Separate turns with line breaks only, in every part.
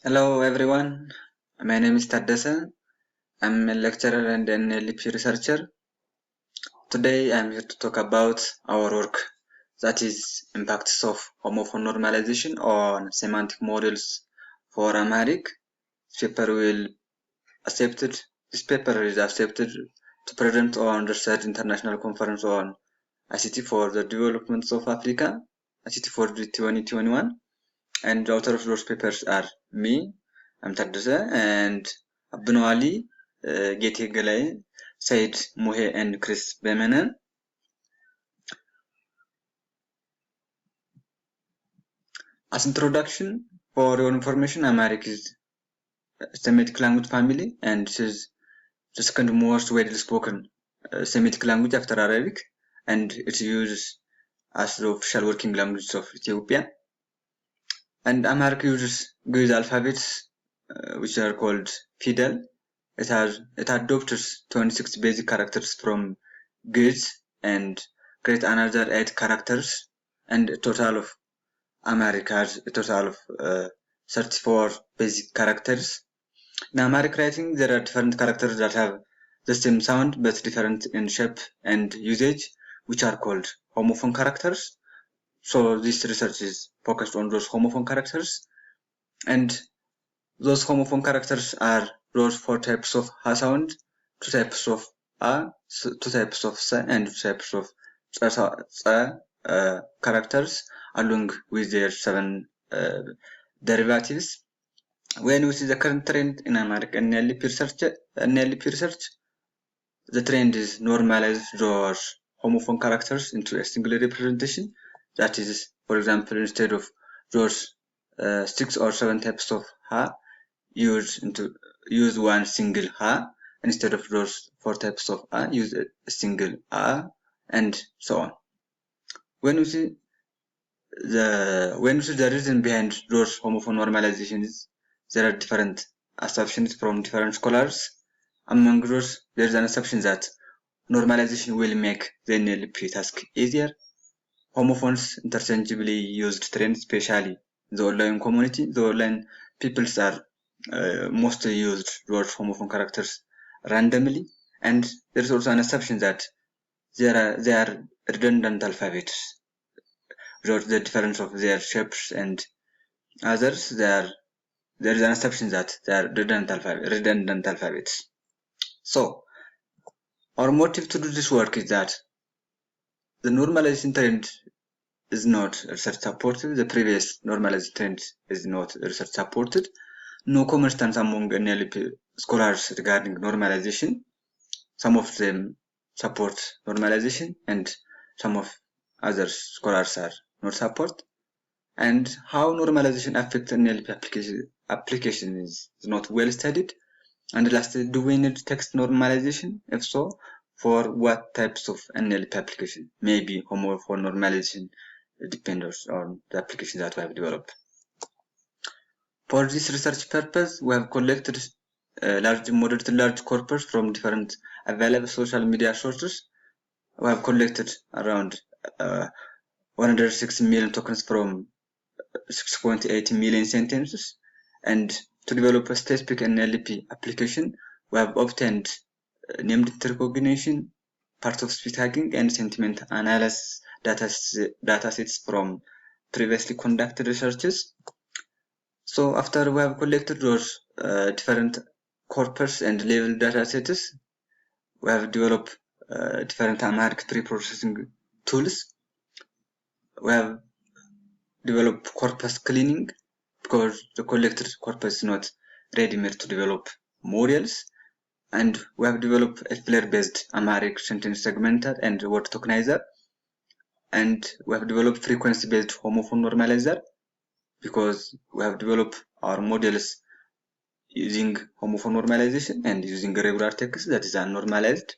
Hello everyone, my name is Tadasa. I'm a lecturer and an NLP researcher. Today I'm here to talk about our work, that is impacts of homophone normalization on semantic models for Amharic. This paper is accepted to present on the third international conference on ICT for the development of Africa, ICT for 2021. And the author of those papers are me, I'm Tadasa, and Abdul Ali, Gete Galay, Said Muhe, and Chris Bemenen. As introduction, for your information, Amharic is a Semitic language family, and it is the second most widely spoken Semitic language after Arabic, and it's used as the official working language of Ethiopia. And Amharic uses Ge'ez alphabets, which are called Fidel. It adopts 26 basic characters from Ge'ez and create another 8 characters, and a total of Amharic has a total of 34 basic characters. In Amharic writing, there are different characters that have the same sound but different in shape and usage, which are called homophone characters. So this research is focused on those homophone characters, and those homophone characters are those 4 types of ha sound, 2 types of a, 2 types of s, and 2 types of characters, along with their 7 derivatives. When we see the current trend in Amharic NLP research, the trend is normalize those homophone characters into a single representation. That is, for example, instead of those 6 or 7 types of ha, use one single ha, instead of those 4 types of a, use a single a, and so on. When we see the reason behind those homophone normalizations, there are different assumptions from different scholars. Among those, there is an assumption that normalization will make the NLP task easier. Homophones interchangeably used trend, especially the online community. The online peoples are mostly used those homophone characters randomly, and there is also an assumption that they are redundant alphabets. Without the difference of their shapes and others, there is an assumption that they are redundant alphabets. So, our motive to do this work is that the normalization trend is not research supported. The previous normalization trend is not research supported. No common stance among NLP scholars regarding normalization. Some of them support normalization, and some of other scholars are not support. And how normalization affects NLP application is not well studied. And lastly, do we need text normalization? If so, for what types of NLP application? Maybe homophone normalization depends on the application that we have developed. For this research purpose, we have collected moderate to large corpus from different available social media sources. We have collected around 106 million tokens from 6.8 million sentences, and to develop a specific NLP application, we have obtained named recognition, part of speech tagging, and sentiment analysis datasets from previously conducted researches. So after we have collected those different corpus and level datasets, we have developed different Amharic pre-processing tools. We have developed corpus cleaning because the collected corpus is not ready-made to develop models, and we have developed a FLAIR-based Amharic sentence segmenter and word tokenizer, and we have developed frequency-based homophone normalizer because we have developed our models using homophone normalization and using regular text that is unnormalized,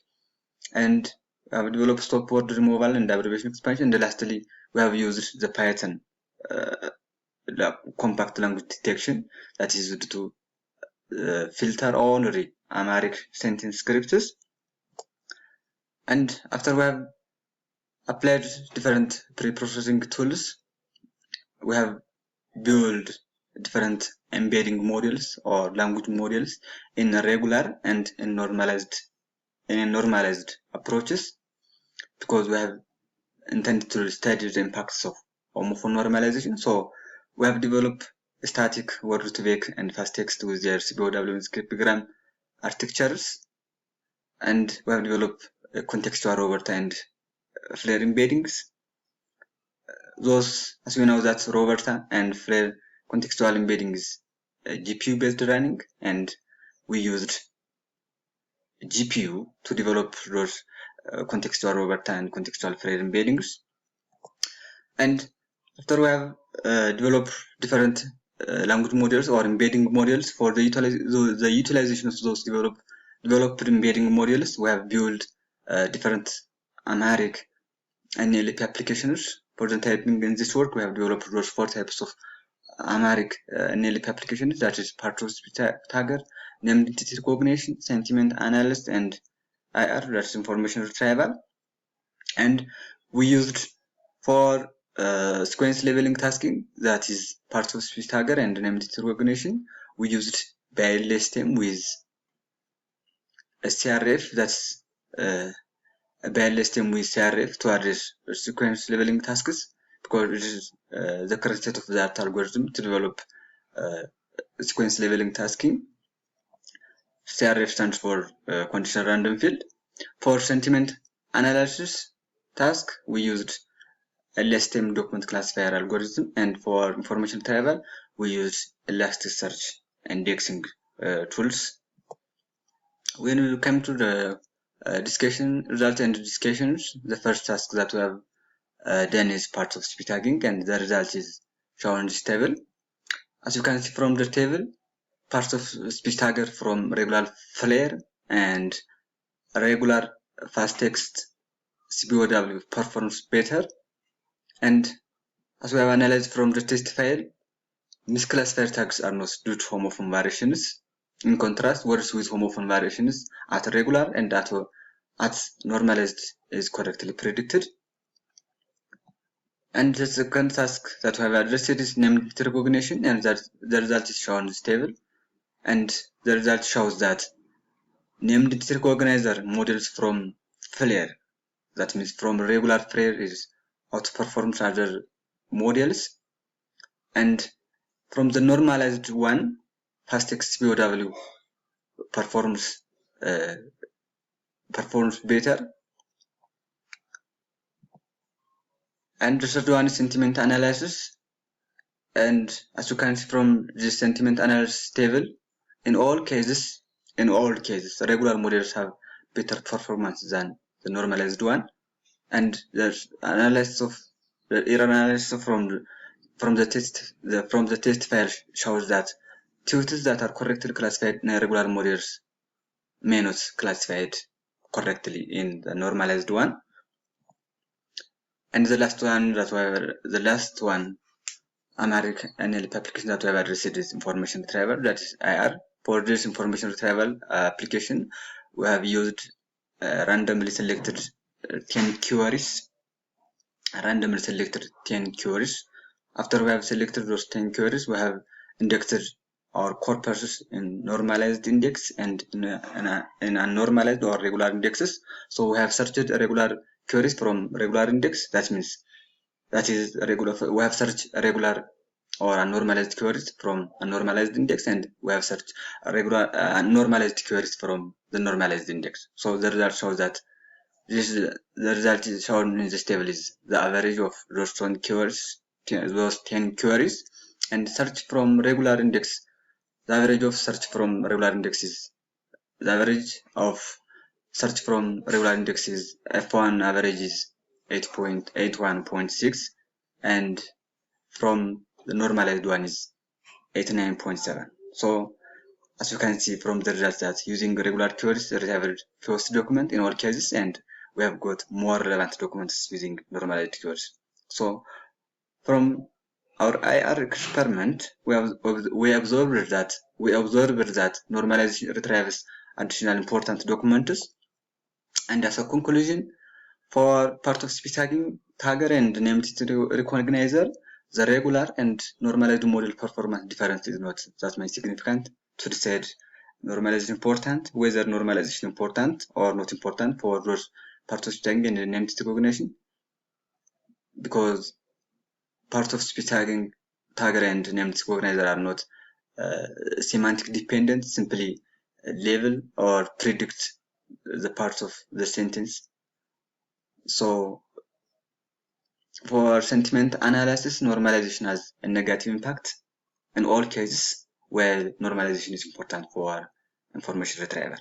and we have developed stop word removal and abbreviation expansion, and lastly we have used the Python compact language detection that is used to filter only Amharic sentence scripts. And after we have applied different pre-processing tools, we have built different embedding models or language models in regular and in normalized approaches, because we have intended to study the impacts of homophone normalization. So we have developed static word-to-vec and fast text with their CBOW and scriptogram architectures, and we have developed contextual Roberta and Flare embeddings. Those, as we know, that Roberta and Flare contextual embedding is GPU-based running, and we used GPU to develop those contextual Roberta and contextual Flare embeddings. And after we have developed different language models or embedding models for the utilization of those developed embedding models, we have built different Amharic and NLP applications. For the typing in this work, we have developed those 4 types of Amharic NLP applications, that is part of speech tagger, named entity recognition, sentiment analysis, and IR, that's information retrieval. And we used for sequence leveling tasking, that is part of speech tagger and named entity recognition. We used BLSTM with a CRF, that's a BLSTM with CRF to address sequence leveling tasks, because it is the current state of that algorithm to develop sequence leveling tasking. CRF stands for conditional random field. For sentiment analysis task, we used LSTM document classifier algorithm, and for information retrieval, we used Elasticsearch indexing tools. When we come to the discussion results and discussions, the first task that we have done is part of speed tagging, and the result is shown in this table. As you can see from the table, part of speech tagger from regular Flare and regular fast text CBOW performs better. And as we have analyzed from the test file, misclassifier tags are not due to homophone variations. In contrast, words with homophone variations at regular and at normalized is correctly predicted. And the second task that we have addressed is named recognition, and that the result is shown in this table. And the result shows that named recognizer models from Flare, that means from regular Flare, is outperforms other models, and from the normalized one, fasttext CBOW performs better. And the third one is sentiment analysis, and as you can see from this sentiment analysis table, in all cases, regular models have better performance than the normalized one, and the analysis of the error analysis from the test file shows that tweets that are correctly classified in regular models may not classified correctly in the normalized one. And the last one, Amharic NLP application that we have addressed is information retrieval, that is IR. For this information retrieval application, we have used randomly selected 10 queries. After we have selected those 10 queries, we have indexed our corpuses in normalized index and in unnormalized or regular indexes. So we have searched regular queries from regular index. That means we have searched regular or unnormalized queries from unnormalized index, and we have searched regular normalized queries from the normalized index. So the result shows that the result is shown in this table is the average of those 10 queries, and search from regular index. The average of search from regular index is F1 average is 8.81.6, and from the normalized one is 89.7. So as you can see from the results that using regular queries retrieved first document in all cases, and we have got more relevant documents using normalized queries. So from our IR experiment, we observed that normalization retrieves additional important documents, and as a conclusion, for part of speech tagger and named recognizer, the regular and normalized model performance difference is not that much significant to decide normalization important, whether normalization important or not important for those participating in the named recognition, because part of speech tagging, tagger and named recognizer are not semantic dependent, simply label or predict the parts of the sentence. So for sentiment analysis, normalization has a negative impact in all cases where normalization is important for information retrieval.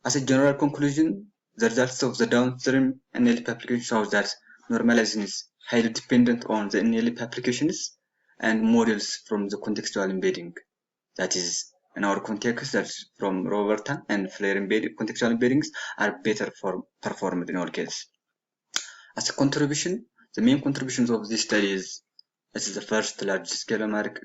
As a general conclusion, the results of the downstream NLP application shows that normalization is highly dependent on the NLP applications and models from the contextual embedding. That is, in our context, that from Roberta and Flair contextual embeddings are better performed in all cases. As a contribution, the main contributions of this study is this is the first large-scale Amharic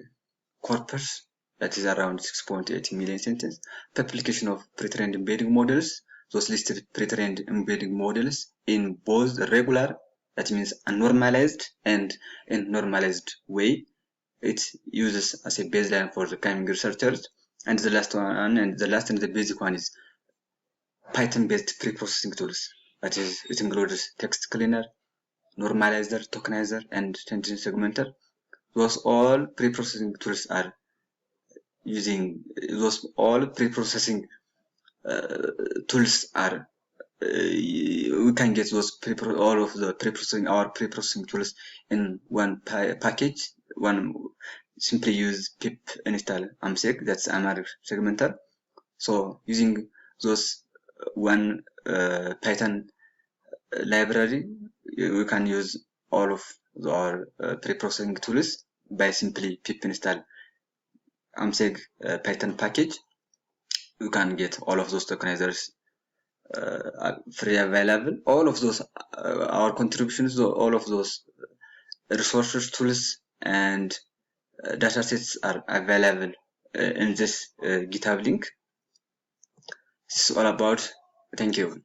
corpus that is around 6.8 million sentences, publication of pre-trained embedding models, those listed pre-trained embedding models in both the regular, that means a normalized and in normalized way. It uses as a baseline for the coming researchers. And the last one, and the basic one is Python-based pre-processing tools. That is, it includes text cleaner, normalizer, tokenizer, and sentence segmenter. Those all pre-processing tools are using those all pre-processing tools are we can get those all of the pre-processing tools in one package. One simply use pip install amseg, that's Amharic segmenter. So using those one Python library, we can use all of our pre-processing tools by simply pip install amseg Python package. You can get all of those tokenizers free available. All of those our contributions, all of those resources, tools, and datasets are available in this GitHub link. This is all about. Thank you.